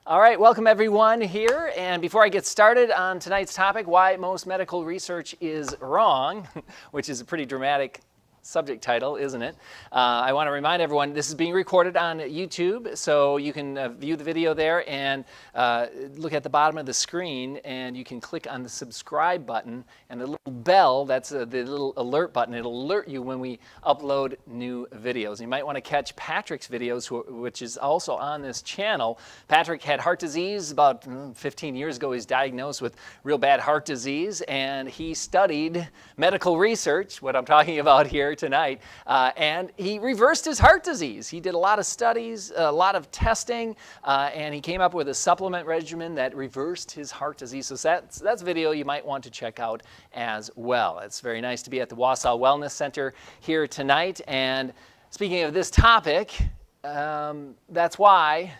All right, welcome everyone here. And before I get started on tonight's topic, why most medical research is wrong, which is a pretty dramatic subject title, isn't it? I want to remind everyone this is being recorded on YouTube, so you can view the video there and look at the bottom of the screen, and you can click on the subscribe button and the little bell, that's the little alert button. It'll alert you when we upload new videos. You might want to catch Patrick's videos, which is also on this channel. Patrick had heart disease about 15 years ago. He's diagnosed with real bad heart disease, and he studied medical research, what I'm talking about here tonight, and he reversed his heart disease. He did a lot of studies, a lot of testing, and he came up with a supplement regimen that reversed his heart disease. So that's a video you might want to check out as well. It's very nice to be at the Wausau Wellness Center here tonight. And speaking of this topic, that's why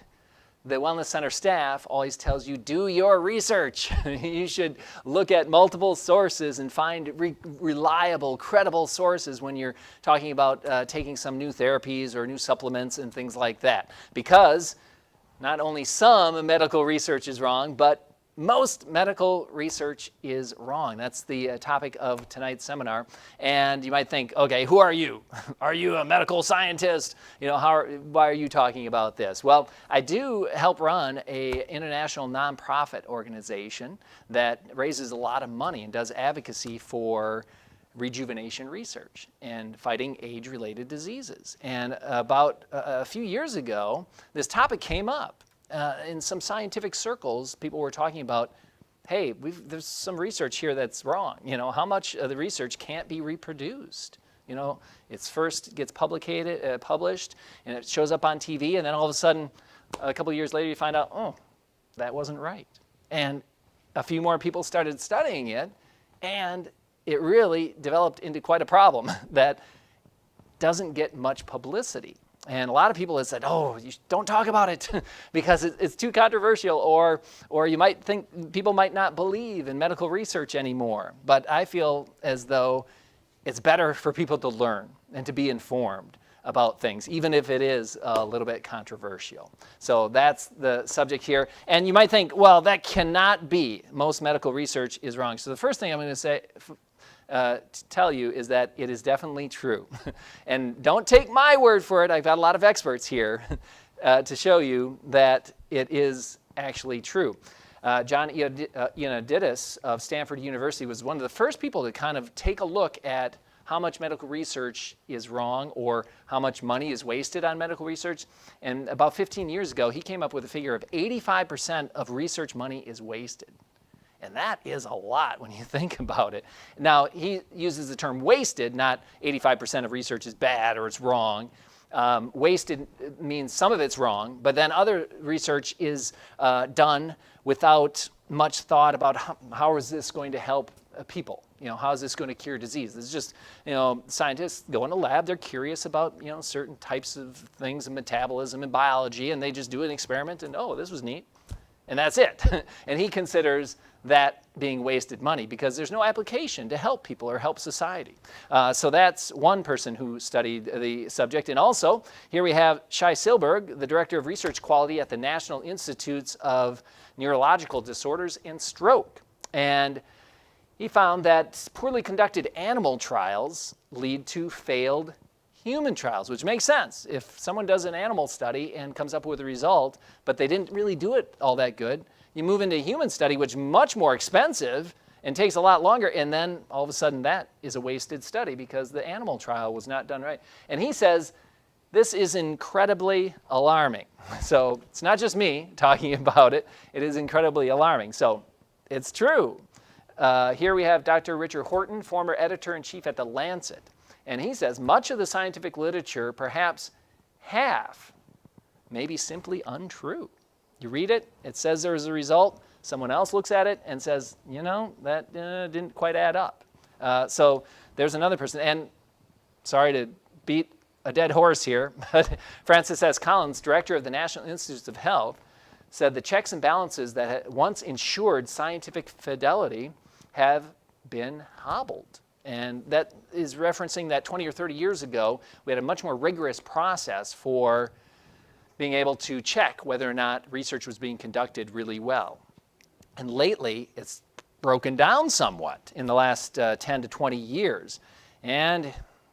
the Wellness Center staff always tells you, do your research. You should look at multiple sources and find reliable, credible sources when you're talking about taking some new therapies or new supplements and things like that. Because not only some medical research is wrong, but most medical research is wrong. That's the topic of tonight's seminar. And you might think, okay, who are you? Are you a medical scientist? You know, why are you talking about this? Well, I do help run an international nonprofit organization that raises a lot of money and does advocacy for rejuvenation research and fighting age-related diseases. And about a few years ago, this topic came up. In some scientific circles, people were talking about, hey, there's some research here that's wrong. You know, how much of the research can't be reproduced? You know, it's first gets published, and it shows up on TV, and then all of a sudden, a couple of years later, you find out, oh, that wasn't right. And a few more people started studying it, and it really developed into quite a problem that doesn't get much publicity. And a lot of people have said, oh, you don't talk about it because it's too controversial, or you might think people might not believe in medical research anymore. But I feel as though it's better for people to learn and to be informed about things, even if it is a little bit controversial. So that's the subject here. And you might think, well, that cannot be. Most medical research is wrong. So the first thing I'm going to say, to tell you is that it is definitely true. And don't take my word for it. I've got a lot of experts here to show you that it is actually true. John Ioannidis of Stanford University was one of the first people to kind of take a look at how much medical research is wrong or how much money is wasted on medical research. And about 15 years ago, he came up with a figure of 85% of research money is wasted. And that is a lot when you think about it. Now, he uses the term wasted, not 85% of research is bad or it's wrong. Wasted means some of it's wrong, but then other research is done without much thought about how is this going to help people? You know, how is this going to cure disease? This is just, you know, scientists go in a lab, they're curious about, you know, certain types of things in metabolism and biology, and they just do an experiment and, oh, this was neat. And that's it. And he considers that being wasted money because there's no application to help people or help society. So that's one person who studied the subject. And also, here we have Shai Silberg, the Director of Research Quality at the National Institutes of Neurological Disorders and Stroke. And he found that poorly conducted animal trials lead to failed human trials, which makes sense. If someone does an animal study and comes up with a result, but they didn't really do it all that good, you move into a human study, which is much more expensive and takes a lot longer, and then all of a sudden that is a wasted study because the animal trial was not done right. And he says this is incredibly alarming. So it's not just me talking about it. It is incredibly alarming. So it's true. Here we have Dr. Richard Horton, former editor-in-chief at The Lancet. And he says much of the scientific literature, perhaps half, may be simply untrue. You read it, it says there's a result. Someone else looks at it and says, you know, that didn't quite add up. So there's another person. And sorry to beat a dead horse here, but Francis S. Collins, director of the National Institutes of Health, said the checks and balances that had once ensured scientific fidelity have been hobbled. And that is referencing that 20 or 30 years ago, we had a much more rigorous process for being able to check whether or not research was being conducted really well. And lately, it's broken down somewhat in the last 10 to 20 years. And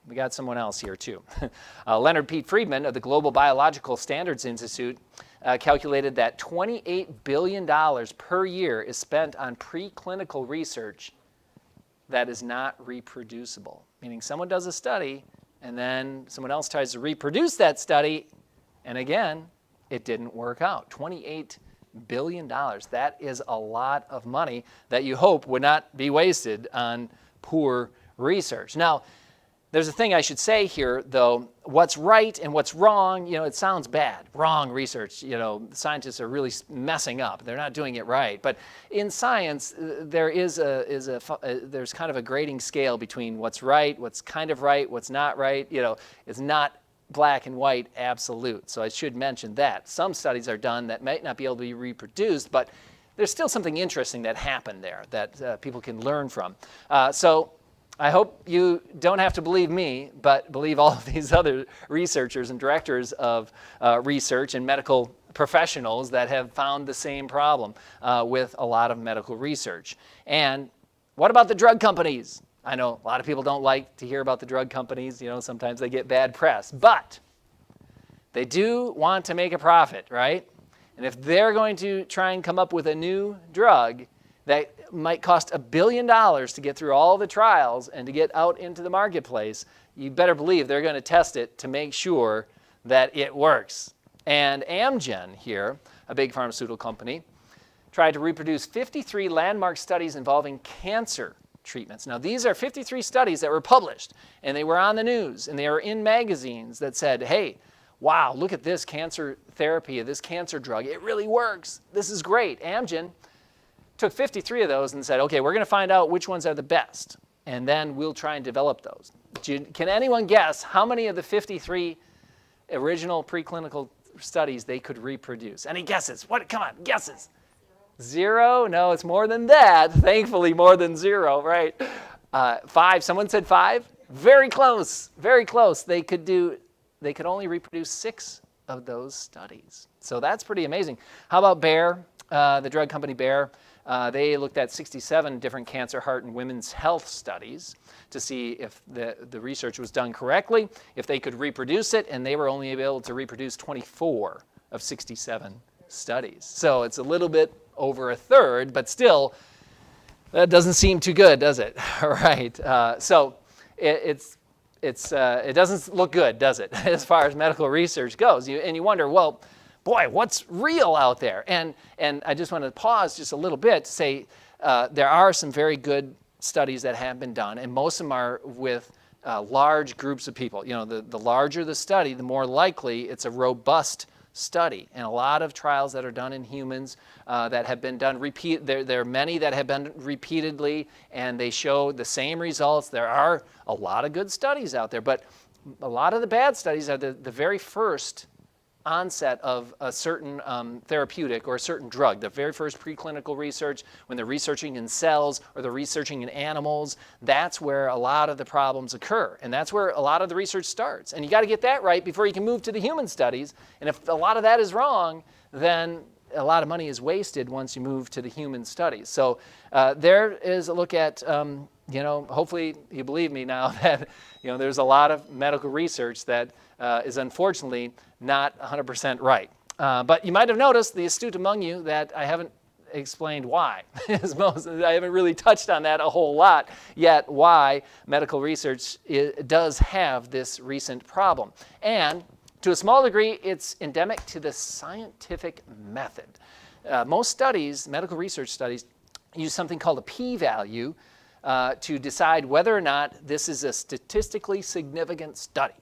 we got someone else here too. Leonard Pete Friedman of the Global Biological Standards Institute calculated that $28 billion per year is spent on preclinical research that is not reproducible. Meaning someone does a study and then someone else tries to reproduce that study, and again, it didn't work out. $28 billion. That is a lot of money that you hope would not be wasted on poor research. Now, there's a thing I should say here, though. What's right and what's wrong, it sounds bad. Wrong research, scientists are really messing up. They're not doing it right. But in science, there's kind of a grading scale between what's right, what's kind of right, what's not right. It's not black and white absolute. So I should mention that. Some studies are done that might not be able to be reproduced, but there's still something interesting that happened there that people can learn from. So I hope you don't have to believe me, but believe all of these other researchers and directors of research and medical professionals that have found the same problem with a lot of medical research. And what about the drug companies? I know a lot of people don't like to hear about the drug companies. Sometimes they get bad press. But they do want to make a profit, right? And if they're going to try and come up with a new drug that might cost $1 billion to get through all the trials and to get out into the marketplace, you better believe they're going to test it to make sure that it works. And Amgen here, a big pharmaceutical company, tried to reproduce 53 landmark studies involving cancer treatments. Now, these are 53 studies that were published, and they were on the news, and they were in magazines that said, hey, wow, look at this cancer therapy, this cancer drug. It really works. This is great. Amgen took 53 of those and said, okay, we're going to find out which ones are the best, and then we'll try and develop those. Can anyone guess how many of the 53 original preclinical studies they could reproduce? Any guesses? What? Come on, guesses. 0? No, it's more than that. Thankfully, more than 0, right? 5. Someone said 5? Very close. Very close. They could only reproduce 6 of those studies. So that's pretty amazing. How about Bayer, the drug company Bayer? They looked at 67 different cancer, heart, and women's health studies to see if the research was done correctly, if they could reproduce it, and they were only able to reproduce 24 of 67 studies. So it's a little bit over a third, but still, that doesn't seem too good, does it? All right. So it doesn't look good, does it, as far as medical research goes? And you wonder, well, boy, what's real out there? And I just want to pause just a little bit to say there are some very good studies that have been done, and most of them are with large groups of people. The larger the study, the more likely it's a robust study. And a lot of trials that are done in humans that have been done there are many that have been repeatedly, and they show the same results. There are a lot of good studies out there, but a lot of the bad studies are the very first onset of a certain therapeutic or a certain drug, the very first preclinical research, when they're researching in cells or they're researching in animals, that's where a lot of the problems occur. And that's where a lot of the research starts. And you got to get that right before you can move to the human studies. And if a lot of that is wrong, then a lot of money is wasted once you move to the human studies. So there is a look at, hopefully you believe me now that, there's a lot of medical research that is unfortunately not 100% right. But you might have noticed, the astute among you, that I haven't explained why. I haven't really touched on that a whole lot yet, why medical research does have this recent problem. And to a small degree, it's endemic to the scientific method. Most studies, medical research studies, use something called a p-value to decide whether or not this is a statistically significant study.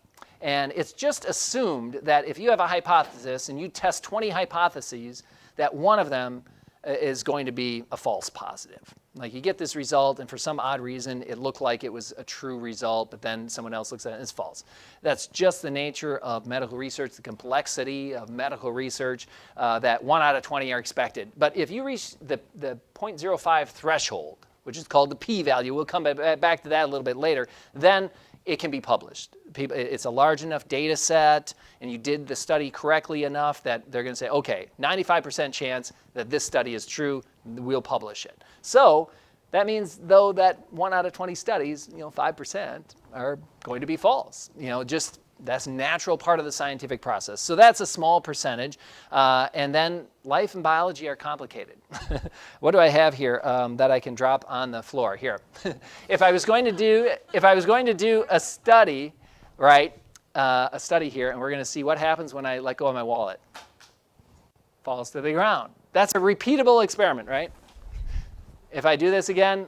And it's just assumed that if you have a hypothesis and you test 20 hypotheses, that one of them is going to be a false positive. Like you get this result, and for some odd reason, it looked like it was a true result, but then someone else looks at it and it's false. That's just the nature of medical research, the complexity of medical research, that 1 out of 20 are expected. But if you reach the 0.05 threshold, which is called the p-value, we'll come back to that a little bit later, then it can be published. It's a large enough data set, and you did the study correctly enough that they're going to say, okay, 95% chance that this study is true, we'll publish it. So that means, though, that 1 out of 20 studies, 5% are going to be false. Just that's a natural part of the scientific process. So that's a small percentage. And then life and biology are complicated. What do I have here that I can drop on the floor? Here. If I was going to do a study, right, a study here, and we're going to see what happens when I let go of my wallet. Falls to the ground. That's a repeatable experiment, right? If I do this again,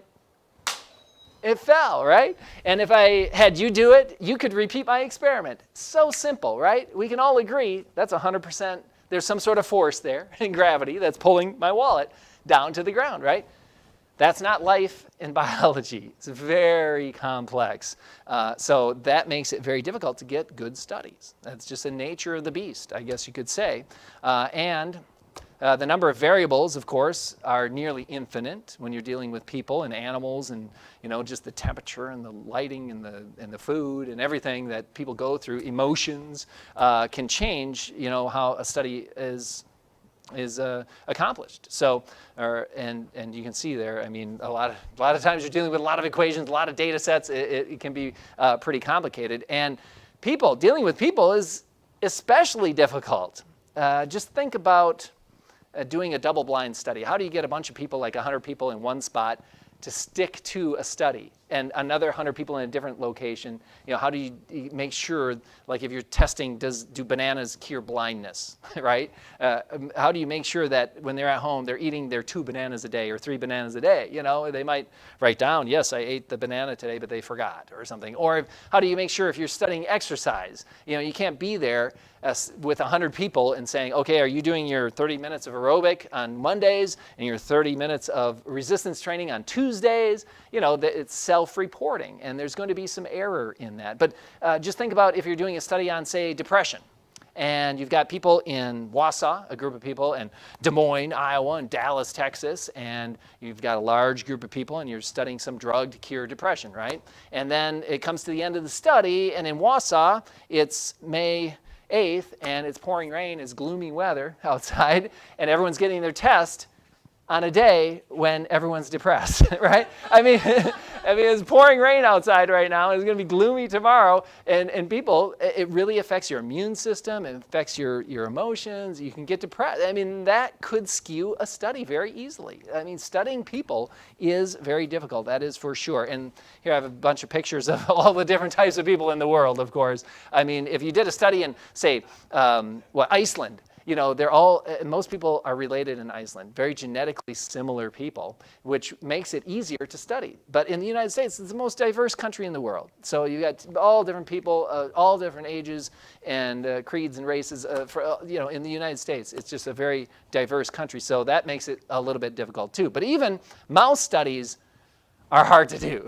it fell, right? And if I had you do it, you could repeat my experiment. So simple, right? We can all agree that's 100%. There's some sort of force there in gravity that's pulling my wallet down to the ground, right? That's not life in biology. It's very complex. So that makes it very difficult to get good studies. That's just the nature of the beast, I guess you could say. The number of variables, of course, are nearly infinite when you're dealing with people and animals, and just the temperature and the lighting and the food and everything that people go through. Emotions can change, how a study is accomplished. So, and you can see there. I mean, a lot of times you're dealing with a lot of equations, a lot of data sets. It can be pretty complicated, and dealing with people is especially difficult. Just think about doing a double-blind study. How do you get a bunch of people, like 100 people in one spot, to stick to a study, and another 100 people in a different location? How do you make sure, like if you're testing, do bananas cure blindness, right? How do you make sure that when they're at home, they're eating their 2 bananas a day or 3 bananas a day? They might write down, yes, I ate the banana today, but they forgot, or something. Or how do you make sure if you're studying exercise? You can't be there with 100 people and saying, okay, are you doing your 30 minutes of aerobic on Mondays and your 30 minutes of resistance training on Tuesdays? It's self-reporting, and there's going to be some error in that. But just think about if you're doing a study on, say, depression, and you've got people in Wausau, a group of people, and Des Moines, Iowa, and Dallas, Texas, and you've got a large group of people, and you're studying some drug to cure depression, right? And then it comes to the end of the study, and in Wausau, it's May 8th, and it's pouring rain, it's gloomy weather outside, and everyone's getting their test on a day when everyone's depressed, right? I mean, it's pouring rain outside right now, and it's going to be gloomy tomorrow, and people, it really affects your immune system, it affects your emotions, you can get depressed. I mean, that could skew a study very easily. I mean, studying people is very difficult, that is for sure. And here I have a bunch of pictures of all the different types of people in the world, of course. I mean, if you did a study in, say, Iceland, most people are related in Iceland, very genetically similar people, which makes it easier to study. But in the United States, it's the most diverse country in the world. So you got all different people, all different ages and creeds and races. In the United States, it's just a very diverse country. So that makes it a little bit difficult too. But even mouse studies are hard to do.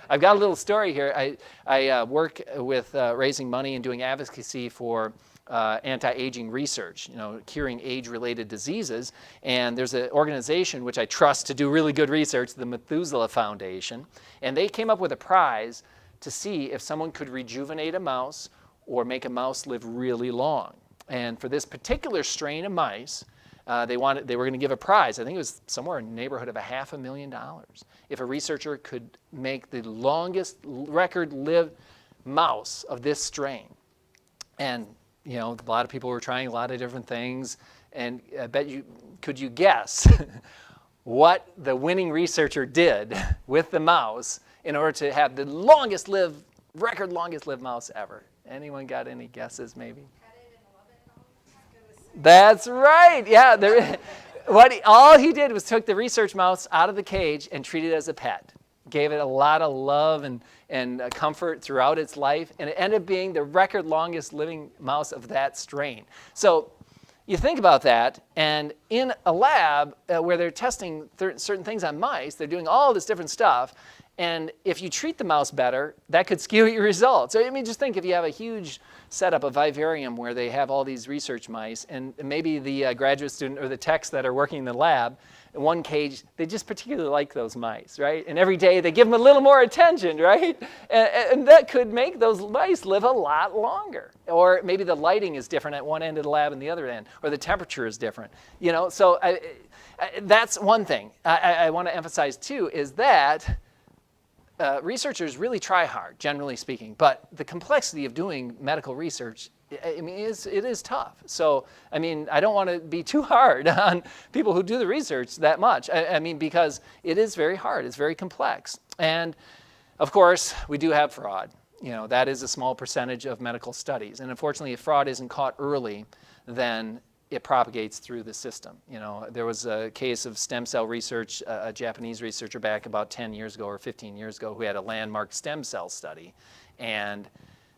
I've got a little story here. I work with raising money and doing advocacy for anti-aging research, curing age-related diseases. And there's an organization which I trust to do really good research, the Methuselah Foundation. And they came up with a prize to see if someone could rejuvenate a mouse or make a mouse live really long. And for this particular strain of mice, they were going to give a prize. I think it was somewhere in the neighborhood of $500,000 if a researcher could make the longest record-lived mouse of this strain. And a lot of people were trying a lot of different things, and I bet could you guess what the winning researcher did with the mouse in order to have the longest lived mouse ever? Anyone got any guesses, maybe? That's right. Yeah. All he did was took the research mouse out of the cage and treated it as a pet. Gave it a lot of love and comfort throughout its life, and it ended up being the record longest living mouse of that strain. So you think about that, and in a lab where they're testing certain things on mice, they're doing all this different stuff, And if you treat the mouse better, that could skew your results. So I mean, just think if you have a huge setup, a vivarium where they have all these research mice, and maybe the graduate student or the techs that are working in the lab, in one cage, they just particularly like those mice, right? And every day they give them a little more attention, right? And that could make those mice live a lot longer. Or maybe the lighting is different at one end of the lab and the other end, or the temperature is different. You know, so that's one thing I want to emphasize too, is that researchers really try hard, generally speaking, but the complexity of doing medical research, I mean, it is tough. So, I mean, I don't want to be too hard on people who do the research that much. I mean, because it is very hard. It's very complex. And, of course, we do have fraud. You know, that is a small percentage of medical studies. And unfortunately, if fraud isn't caught early, then it propagates through the system. You know, there was a case of stem cell research, a Japanese researcher back about 10 years ago or 15 years ago who had a landmark stem cell study. And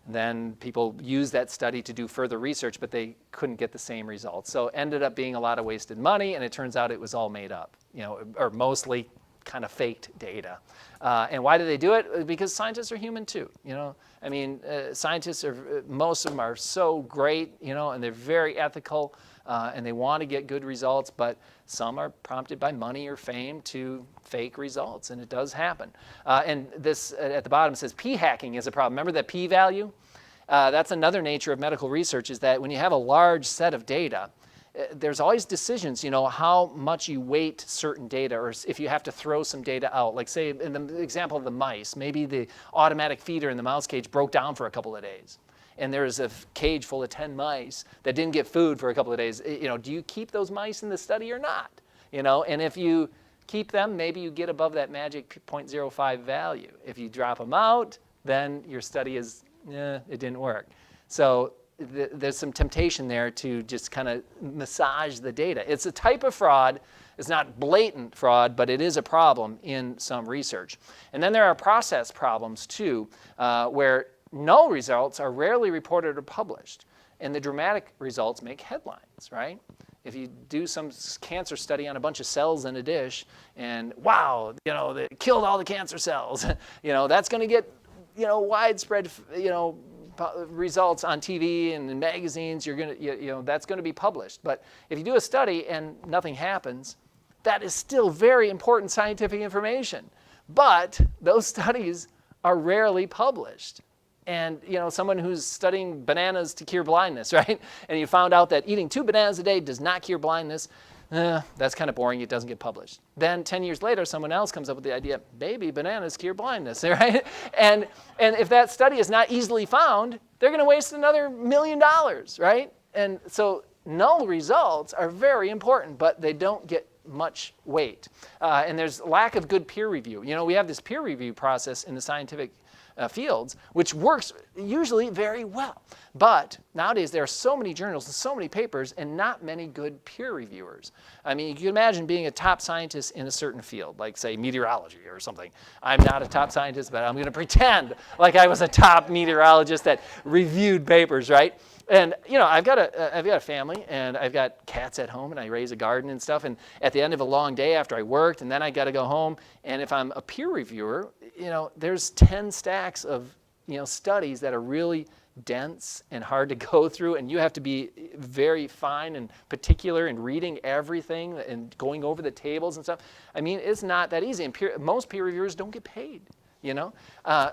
then people used that study to do further research, but they couldn't get the same results. So it ended up being a lot of wasted money, and it turns out it was all made up, you know, or mostly kind of faked data. And why do they do it? Because scientists are human too, you know. I mean, scientists are, most of them are so great, you know, and they're very ethical, and they want to get good results, but some are prompted by money or fame to fake results, and it does happen. And this at the bottom says p-hacking is a problem. Remember that p-value? That's another nature of medical research, is that when you have a large set of data, there's always decisions, you know, how much you weight certain data, or if you have to throw some data out. Like say in the example of the mice, maybe the automatic feeder in the mouse cage broke down for a couple of days, and there's a cage full of 10 mice that didn't get food for a couple of days. You know, do you keep those mice in the study or not? You know, and if you keep them, maybe you get above that magic 0.05 value. If you drop them out, then your study is, it didn't work. So there's some temptation there to just kind of massage the data. It's a type of fraud. It's not blatant fraud, but it is a problem in some research. And then there are process problems too, where null results are rarely reported or published, and the dramatic results make headlines, right? If you do some cancer study on a bunch of cells in a dish, and wow, you know, they killed all the cancer cells, you know, that's going to get, you know, widespread, you know, results on TV and in magazines. You're going to, you know, that's going to be published. But if you do a study and nothing happens, that is still very important scientific information. But those studies are rarely published. And, you know, someone who's studying bananas to cure blindness, right? And you found out that eating 2 bananas a day does not cure blindness. That's kind of boring. It doesn't get published. Then 10 years later, someone else comes up with the idea, baby bananas cure blindness, right? And if that study is not easily found, they're going to waste another $1 million, right? And so null results are very important, but they don't get much weight. And there's lack of good peer review. You know, we have this peer review process in the scientific fields, which works usually very well. But nowadays there are so many journals and so many papers and not many good peer reviewers. I mean, you can imagine being a top scientist in a certain field, like say meteorology or something. I'm not a top scientist, but I'm going to pretend like I was a top meteorologist that reviewed papers, right? And you know, I've got a family, and I've got cats at home, and I raise a garden and stuff. And at the end of a long day after I worked, and then I got to go home. And if I'm a peer reviewer, you know, there's 10 stacks of, you know, studies that are really dense and hard to go through, and you have to be very fine and particular in reading everything and going over the tables and stuff. I mean, it's not that easy. And most peer reviewers don't get paid, you know.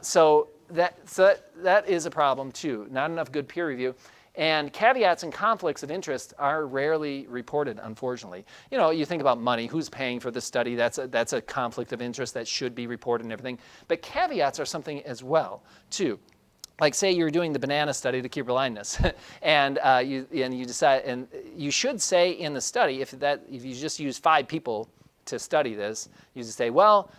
So that is a problem too. Not enough good peer review. And caveats and conflicts of interest are rarely reported, unfortunately. You know, you think about money, who's paying for the study, that's a conflict of interest that should be reported and everything. But caveats are something as well, too. Like say you're doing the banana study to cure blindness, and you decide, and you should say in the study, if you just use 5 people to study this, you just say, well,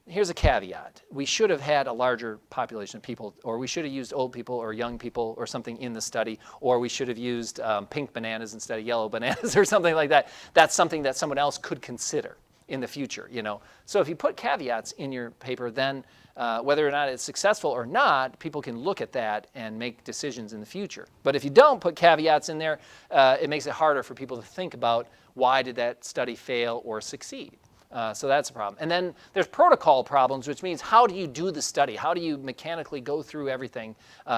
here's a caveat. We should have had a larger population of people, or we should have used old people or young people or something in the study, or we should have used pink bananas instead of yellow bananas or something like that. That's something that someone else could consider in the future, you know. So if you put caveats in your paper, then whether or not it's successful or not, people can look at that and make decisions in the future. But if you don't put caveats in there, it makes it harder for people to think about why did that study fail or succeed. So that's a problem. And then there's protocol problems, which means how do you do the study? How do you mechanically go through everything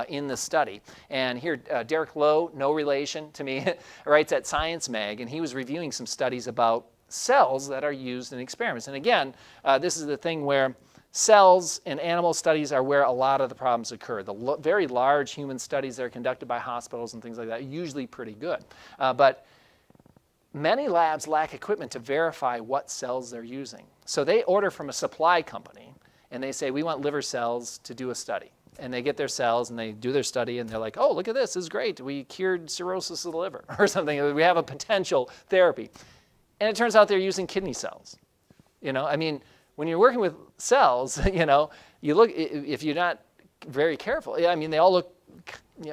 in the study? And here, Derek Lowe, no relation to me, writes at Science Mag, and he was reviewing some studies about cells that are used in experiments. And again, this is the thing where cells in animal studies are where a lot of the problems occur. The very large human studies that are conducted by hospitals and things like that are usually pretty good. But many labs lack equipment to verify what cells they're using. So they order from a supply company, and they say, we want liver cells to do a study. And they get their cells, and they do their study, and they're like, oh, look at this is great. We cured cirrhosis of the liver or something. We have a potential therapy. And it turns out they're using kidney cells. I mean, when you're working with cells, you look, if you're not very careful, I mean, they all look,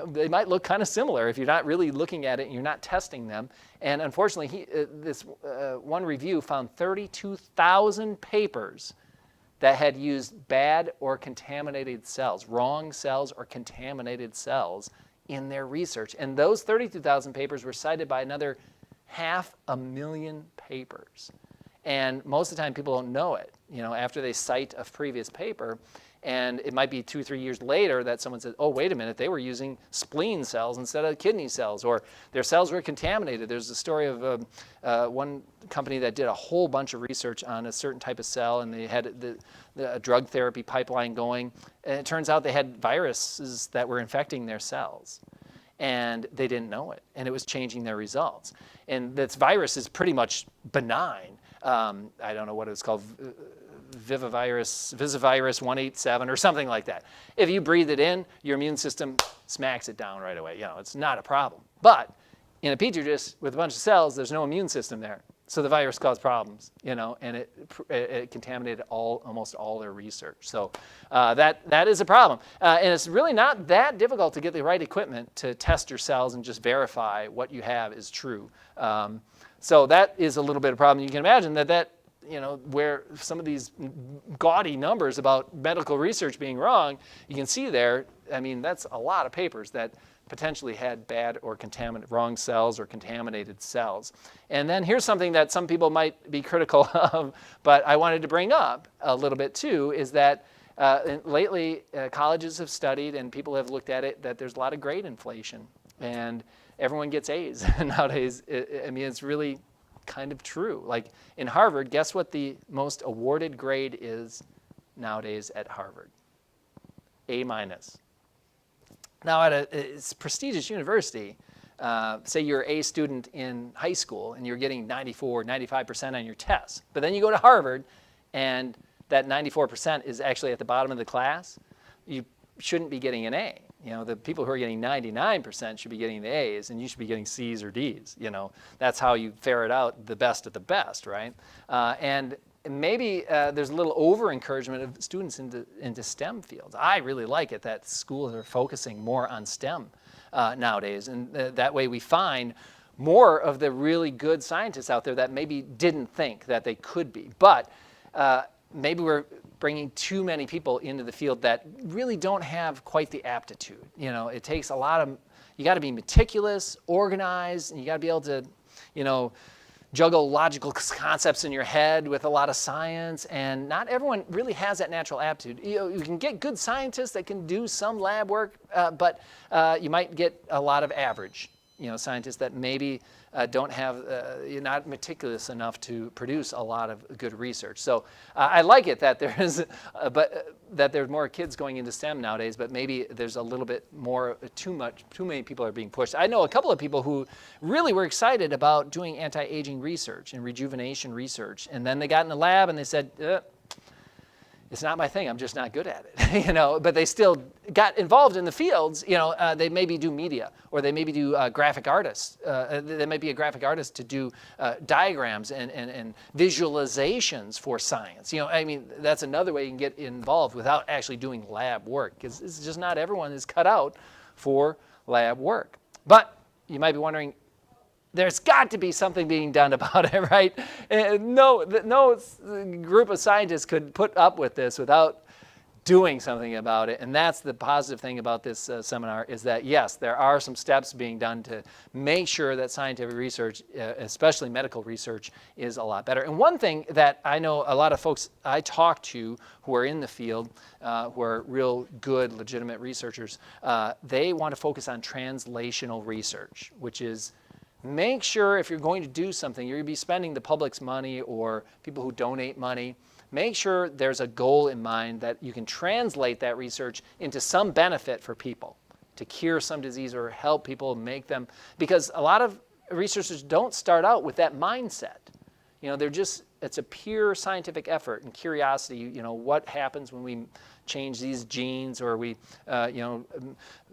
they might look kind of similar if you're not really looking at it and you're not testing them. And unfortunately, this one review found 32,000 papers that had used bad or contaminated cells, wrong cells or contaminated cells in their research. And those 32,000 papers were cited by another 500,000 papers. And most of the time, people don't know it, after they cite a previous paper. And it might be 2 or 3 years later that someone says, oh, wait a minute, they were using spleen cells instead of kidney cells, or their cells were contaminated. There's a story of one company that did a whole bunch of research on a certain type of cell, and they had the drug therapy pipeline going. And it turns out they had viruses that were infecting their cells. And they didn't know it, and it was changing their results. And this virus is pretty much benign. I don't know what it's called, Visivirus 187 or something like that. If you breathe it in, your immune system smacks it down right away. It's not a problem. But in a petri dish with a bunch of cells, there's no immune system there. So the virus caused problems, and it contaminated almost all their research. So that is a problem. And it's really not that difficult to get the right equipment to test your cells and just verify what you have is true. So that is a little bit of a problem. You can imagine that where some of these gaudy numbers about medical research being wrong, you can see there, I mean, that's a lot of papers that potentially had bad or wrong cells or contaminated cells. And then here's something that some people might be critical of, but I wanted to bring up a little bit too, is that lately colleges have studied and people have looked at it that there's a lot of grade inflation, and everyone gets A's nowadays. I mean, it's really kind of true. Like in Harvard, guess what the most awarded grade is nowadays at Harvard? A-. Now at a prestigious university, say you're an A student in high school and you're getting 94, 95% on your tests, but then you go to Harvard and that 94% is actually at the bottom of the class, you shouldn't be getting an A. The people who are getting 99% should be getting the A's, and you should be getting C's or D's. That's how you ferret out the best of the best, right? And maybe there's a little over-encouragement of students into STEM fields. I really like it that schools are focusing more on STEM nowadays, and that way we find more of the really good scientists out there that maybe didn't think that they could be. But maybe we're bringing too many people into the field that really don't have quite the aptitude. It takes a lot of, you got to be meticulous, organized, and you got to be able to, juggle logical concepts in your head with a lot of science, and not everyone really has that natural aptitude. You can get good scientists that can do some lab work, but you might get a lot of average, scientists that maybe don't have, you're not meticulous enough to produce a lot of good research. So I like it that that there's more kids going into STEM nowadays, but maybe there's a little bit more, too many people are being pushed. I know a couple of people who really were excited about doing anti-aging research and rejuvenation research, and then they got in the lab and they said, it's not my thing, I'm just not good at it, but they still got involved in the fields. They maybe do media, or they maybe do graphic artists. They might be a graphic artist to do diagrams and visualizations for science. I mean, that's another way you can get involved without actually doing lab work, because it's just not everyone is cut out for lab work. But you might be wondering, there's got to be something being done about it, right? No group of scientists could put up with this without doing something about it. And that's the positive thing about this seminar, is that yes, there are some steps being done to make sure that scientific research, especially medical research, is a lot better. And one thing that I know a lot of folks I talk to who are in the field, who are real good, legitimate researchers, they want to focus on translational research, which is make sure if you're going to do something, you're going to be spending the public's money or people who donate money, make sure there's a goal in mind that you can translate that research into some benefit for people, to cure some disease or help people, make them, because a lot of researchers don't start out with that mindset. You know, it's a pure scientific effort and curiosity, you know, what happens when we change these genes or we,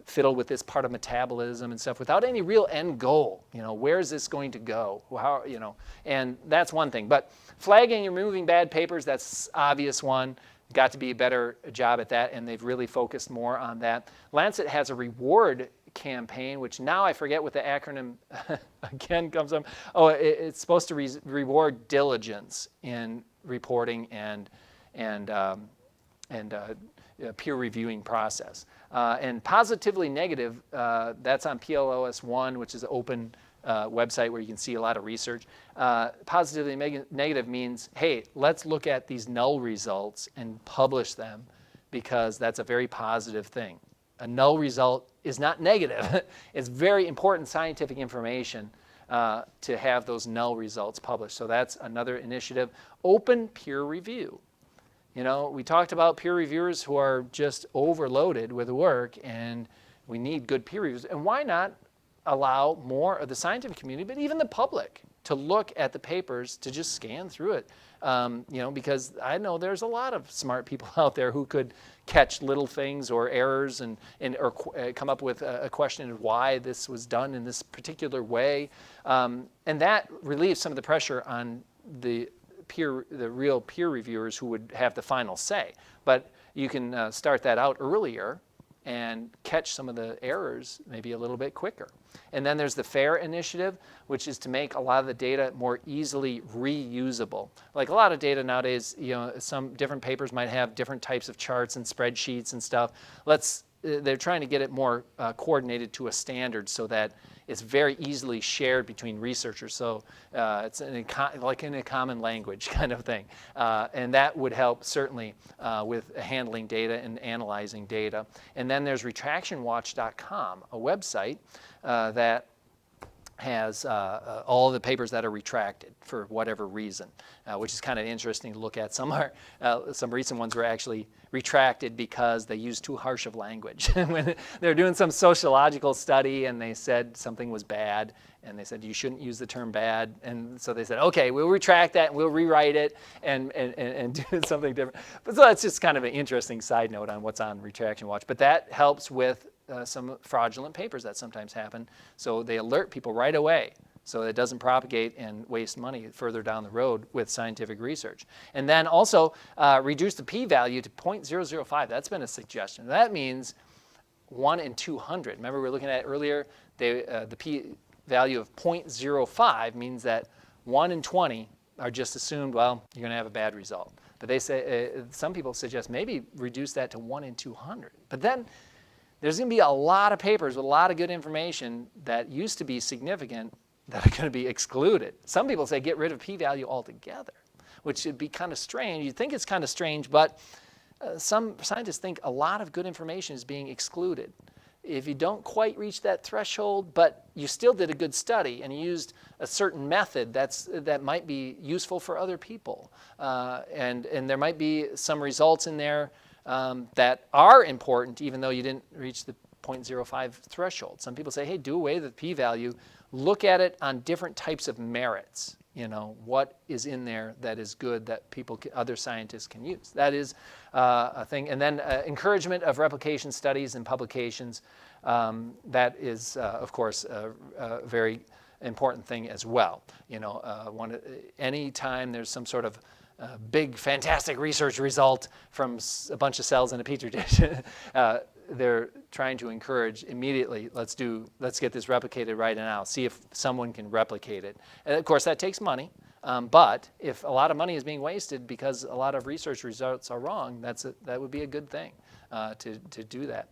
fiddle with this part of metabolism and stuff without any real end goal. You know, where is this going to go? How, you know, and that's one thing. But flagging and removing bad papers, that's obvious one. Got to be a better job at that, and they've really focused more on that. Lancet has a reward campaign, which now I forget what the acronym again comes from. Oh, it's supposed to reward diligence in reporting and peer reviewing process. And positively negative, that's on PLOS1, which is an open website where you can see a lot of research. Positively negative means, hey, let's look at these null results and publish them, because that's a very positive thing. A null result is not negative. It's very important scientific information to have those null results published. So that's another initiative. Open peer review. You know, we talked about peer reviewers who are just overloaded with work, and we need good peer reviews. And why not allow more of the scientific community, but even the public, to look at the papers, to just scan through it? Because I know there's a lot of smart people out there who could catch little things or errors or come up with a question of why this was done in this particular way. And that relieves some of the pressure on the real peer reviewers who would have the final say. But you can start that out earlier and catch some of the errors maybe a little bit quicker. And then there's the FAIR initiative, which is to make a lot of the data more easily reusable. Like a lot of data nowadays, you know, some different papers might have different types of charts and spreadsheets and stuff. They're trying to get it more coordinated to a standard so that it's very easily shared between researchers. So it's like in a common language kind of thing. And that would help certainly with handling data and analyzing data. And then there's retractionwatch.com, a website that has all the papers that are retracted for whatever reason, which is kind of interesting to look at. Some recent ones were actually retracted because they used too harsh of language. When they were doing some sociological study and they said something was bad, and they said you shouldn't use the term bad, and so they said, okay, we'll retract that and we'll rewrite it and do something different. But so that's just kind of an interesting side note on what's on Retraction Watch. But that helps with some fraudulent papers that sometimes happen. So they alert people right away so it doesn't propagate and waste money further down the road with scientific research. And then also reduce the p-value to 0.005. That's been a suggestion. That means 1 in 200. Remember we were looking at earlier, the p-value of 0.05 means that 1 in 20 are just assumed, well, you're going to have a bad result. But they say, some people suggest maybe reduce that to 1 in 200. But then there's going to be a lot of papers with a lot of good information that used to be significant that are going to be excluded. Some people say get rid of p-value altogether, which would be kind of strange. You'd think it's kind of strange, but some scientists think a lot of good information is being excluded. If you don't quite reach that threshold, but you still did a good study and you used a certain method that might be useful for other people, and there might be some results in there that are important even though you didn't reach the 0.05 threshold. Some people say, hey, do away with the p-value. Look at it on different types of merits. You know, what is in there that is good that other scientists can use. That is a thing. And then encouragement of replication studies and publications. That is, of course, a very important thing as well. You know, anytime there's some sort of big, fantastic research result from a bunch of cells in a petri dish, they're trying to encourage immediately, let's get this replicated right now, see if someone can replicate it. And of course, that takes money. But if a lot of money is being wasted because a lot of research results are wrong, that would be a good thing to do that.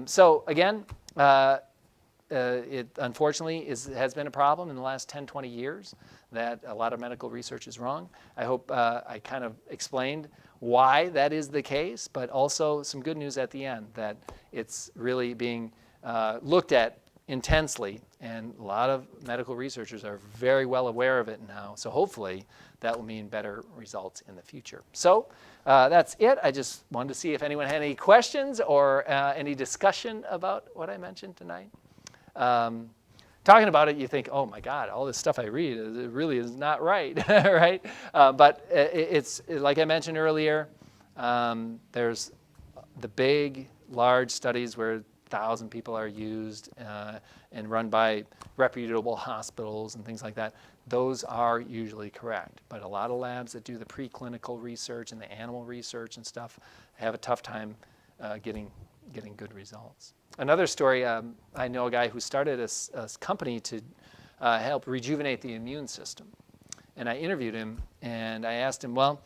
So again, it unfortunately has been a problem in the last 10, 20 years that a lot of medical research is wrong. I hope I kind of explained why that is the case, but also some good news at the end that it's really being looked at intensely, and a lot of medical researchers are very well aware of it now. So hopefully that will mean better results in the future. So that's it. I just wanted to see if anyone had any questions or any discussion about what I mentioned tonight. Talking about it, you think, oh my God, all this stuff I read, it really is not right, right? But it's, like I mentioned earlier, there's the big, large studies where 1,000 people are used and run by reputable hospitals and things like that. Those are usually correct. But a lot of labs that do the preclinical research and the animal research and stuff have a tough time getting good results. Another story, I know a guy who started a company to help rejuvenate the immune system. And I interviewed him and I asked him, well,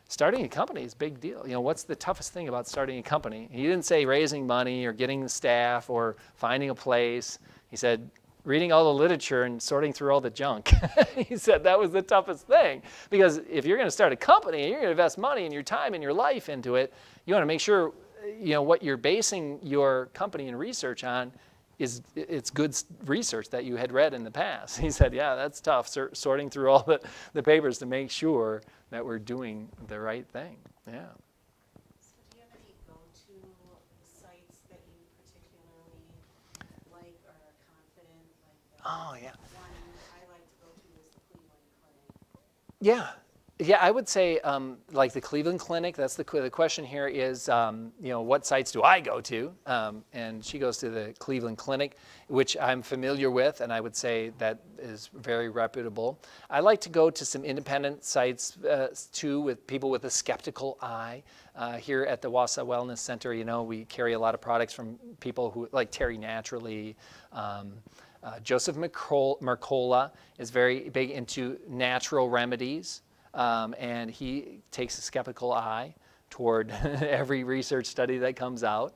starting a company is a big deal. You know, what's the toughest thing about starting a company? He didn't say raising money or getting the staff or finding a place. He said, reading all the literature and sorting through all the junk. He said that was the toughest thing. Because if you're going to start a company and you're going to invest money and your time and your life into it, you want to make sure what you're basing your company and research on it's good research that you had read in the past. He said, yeah, that's tough, sorting through all the papers to make sure that we're doing the right thing. Yeah. So do you have any go-to sites that you particularly like or are confident? Oh, yeah. One I like to go to is the Cleveland Clinic. Yeah. Yeah, I would say like the Cleveland Clinic, that's the question here is, what sites do I go to? And she goes to the Cleveland Clinic, which I'm familiar with, and I would say that is very reputable. I like to go to some independent sites too, with people with a skeptical eye. Here at the Wausau Wellness Center, we carry a lot of products from people who like Terry Naturally. Joseph Mercola is very big into natural remedies. And he takes a skeptical eye toward every research study that comes out.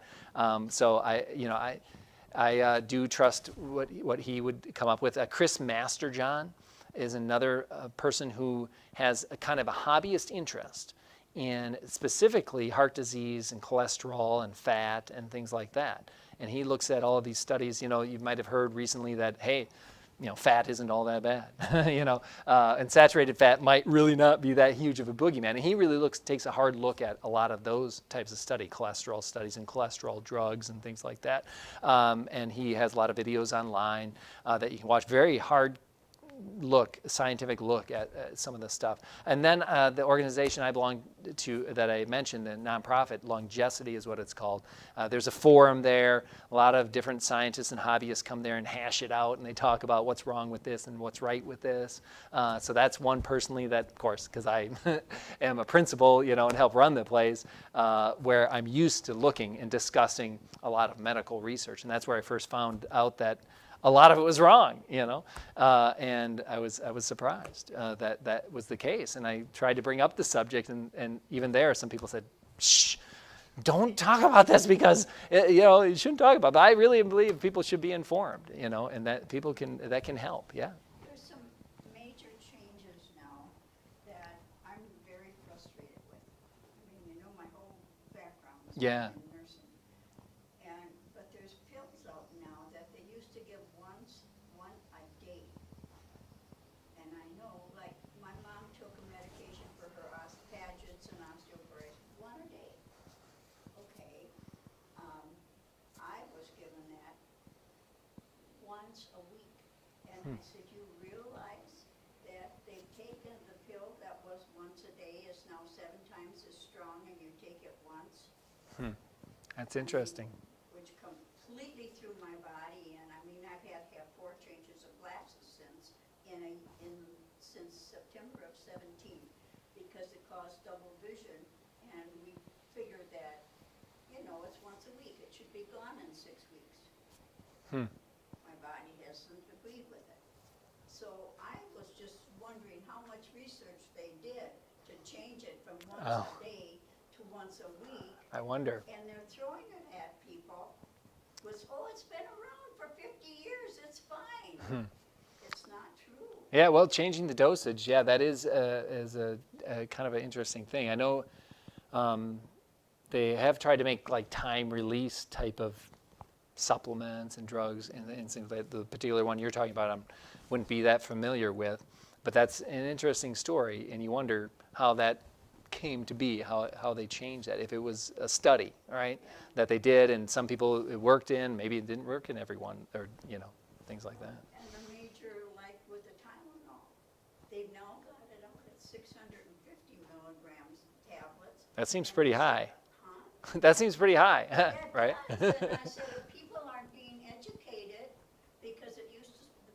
So I do trust what he would come up with. Chris Masterjohn is another person who has a kind of a hobbyist interest in specifically heart disease and cholesterol and fat and things like that. And he looks at all of these studies. You might have heard recently that, hey, fat isn't all that bad, and saturated fat might really not be that huge of a boogeyman. And he really takes a hard look at a lot of those types of cholesterol studies and cholesterol drugs and things like that. And he has a lot of videos online that you can watch. Very hard scientific look at some of this stuff. And then the organization I belong to that I mentioned, the nonprofit, Longevity is what it's called. There's a forum there. A lot of different scientists and hobbyists come there and hash it out, and they talk about what's wrong with this and what's right with this. So that's one personally that, of course, because I am a principal, and help run the place, where I'm used to looking and discussing a lot of medical research. And that's where I first found out that a lot of it was wrong, and I was surprised that was the case. And I tried to bring up the subject, and even there, some people said, "Shh, don't talk about this because you shouldn't talk about it." But I really believe people should be informed, and that people that can help. Yeah. There's some major changes now that I'm very frustrated with. I mean, my whole background is Yeah. in nursing. But there's pills out now that they used to give one a day. And I know, like, my mom took a medication for her Paget's and osteoporosis, one a day. Okay. I was given that once a week. And I said, you realize that they've taken the pill that was once a day is now 7 times as strong and you take it once? That's interesting. Which completely threw my body, and I mean, I've had to have 4 changes of glasses since September of 17 because it caused double vision, and we figured that, it's once a week. It should be gone in 6 weeks. My body hasn't agreed with it. So I was just wondering how much research they did to change it from once Oh. a day to once a week. I wonder. And they're throwing it at people with, oh, it's been around for 50 years, it's fine. It's not true. Yeah, well, changing the dosage, yeah, that is a kind of an interesting thing. I know they have tried to make like time release type of supplements and drugs and things like the particular one you're talking about. I wouldn't be that familiar with, but that's an interesting story, and you wonder how that came to be, how they changed that. If it was a study, right, that they did, and some people it worked in, maybe it didn't work in everyone, or things like that. And the major, like with the Tylenol, they've now got it up at 650 milligrams tablets. That seems pretty high. Huh? That seems pretty high, It right? does. And I said, if people aren't being educated, because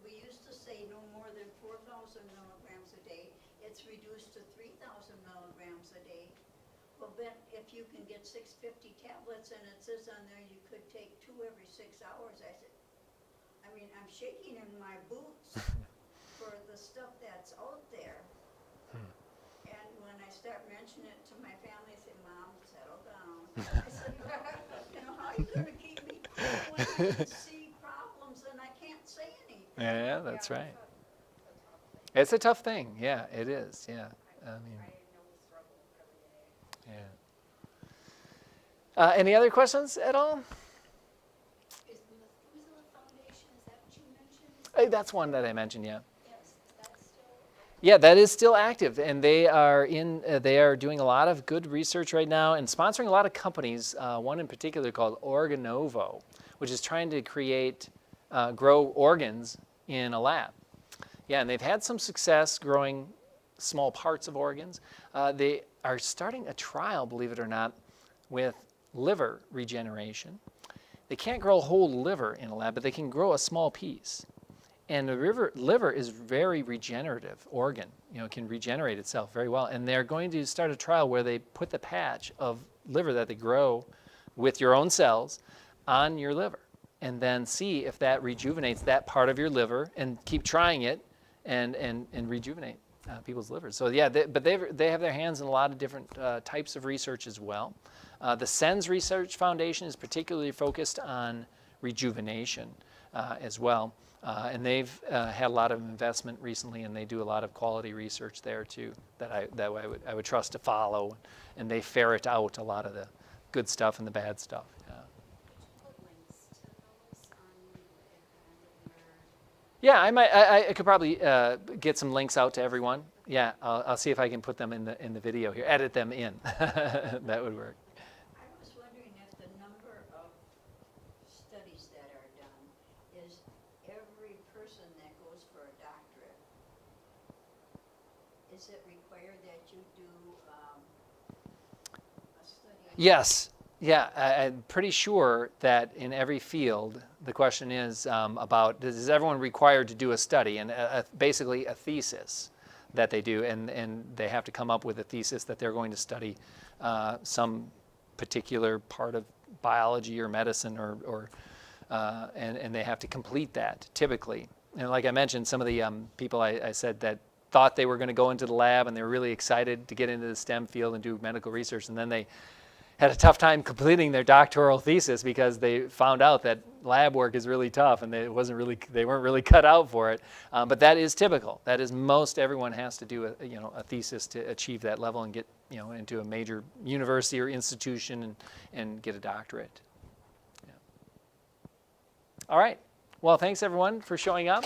we used to say no more than 4,000 milligrams a day. It's reduced to 3,000 milligrams a day. Well, then if you can get 650 tablets and it says on there you could take 2 every 6 hours, I'm shaking in my boots for the stuff that's out there. And when I start mentioning it to my family, they say, Mom, settle down. I said, how are you going to keep me cool when I can see problems and I can't say anything? Yeah, that's right. It's a tough thing. Yeah, it is. Yeah, yeah. Any other questions at all? Is the Methuselah Foundation, is that what you mentioned? That's one that I mentioned. Yeah. Yes, that's still. Yeah, that is still active, and they are doing a lot of good research right now and sponsoring a lot of companies. One in particular called Organovo, which is trying to grow organs in a lab. Yeah, and they've had some success growing small parts of organs. They are starting a trial, believe it or not, with liver regeneration. They can't grow a whole liver in a lab, but they can grow a small piece. And the liver is very regenerative organ. It can regenerate itself very well. And they're going to start a trial where they put the patch of liver that they grow with your own cells on your liver, and then see if that rejuvenates that part of your liver, and keep trying it and rejuvenate people's livers. So yeah, but they have their hands in a lot of different types of research as well. The SENS Research Foundation is particularly focused on rejuvenation as well. And they've had a lot of investment recently, and they do a lot of quality research there too that I would trust to follow, and they ferret out a lot of the good stuff and the bad stuff. Put links to those on Yeah, I could probably get some links out to everyone. Yeah, I'll see if I can put them in the video here, edit them in. That would work. I was wondering if the number of studies that are done is every person that goes for a doctorate. Is it required that you do a study? Yes. Yeah, I'm pretty sure that in every field, the question is about, is everyone required to do a study, and basically a thesis that they do, and they have to come up with a thesis that they're going to study some particular part of biology or medicine, and they have to complete that typically. And like I mentioned, some of the people I said that thought they were going to go into the lab, and they were really excited to get into the STEM field and do medical research, and then they had a tough time completing their doctoral thesis because they found out that lab work is really tough, and they weren't really cut out for it. But that is typical. That is, most everyone has to do a thesis to achieve that level and get into a major university or institution and get a doctorate. Yeah. All right. Well, thanks everyone for showing up.